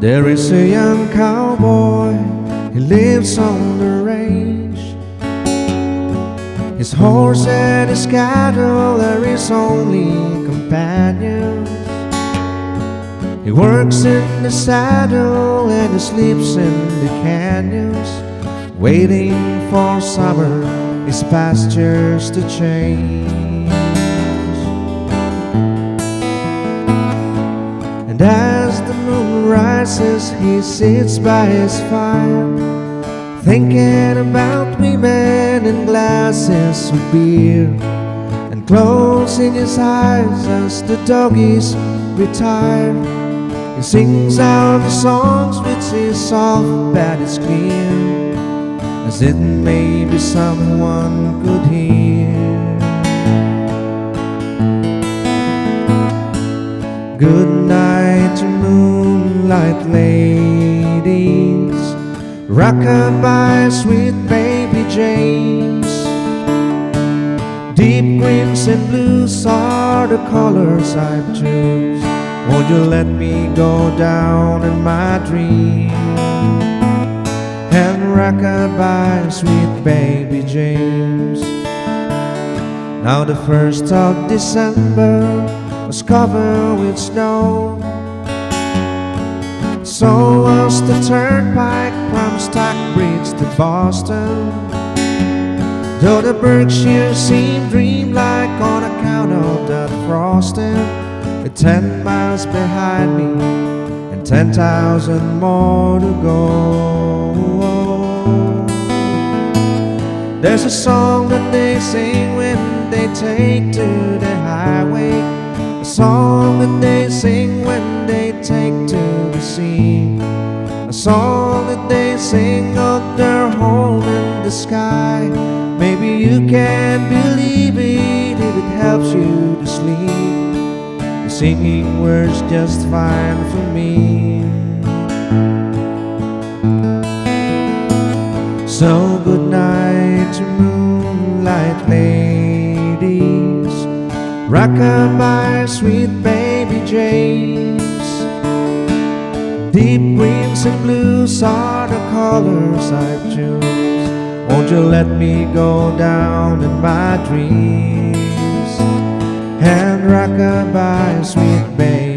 There is a young cowboy, he lives on the range. His horse and his cattle are his only companions. He works in the saddle and he sleeps in the canyons, waiting for summer, his pastures to change. And as the moon rises, he sits by his fire, thinking about women and glasses of beer, and closing his eyes as the doggies retire. He sings out the songs which is soft but it's clear, as it maybe someone could hear. Good night, you moonlight ladies, rock-a-bye, sweet baby James. Deep greens and blues are the colors I choose. Won't you let me go down in my dream and rock-a-bye, sweet baby James? Now the 1st of December was covered with snow, so was the turnpike from Stockbridge to Boston. Though the Berkshires seemed dreamlike on account of that frosting, with 10 miles behind me and 10,000 more to go. There's a song that they sing when they take to the highway, a song that they sing when they take to the sea, a song that they sing of their home in the sky. Maybe you can believe it if it helps you to sleep. The singing works just fine for me. So good night, you moonlight ladies, rock-a-bye, sweet baby James. Deep greens and blues are the colors I choose. Won't you let me go down in my dreams and rock-a-bye, sweet baby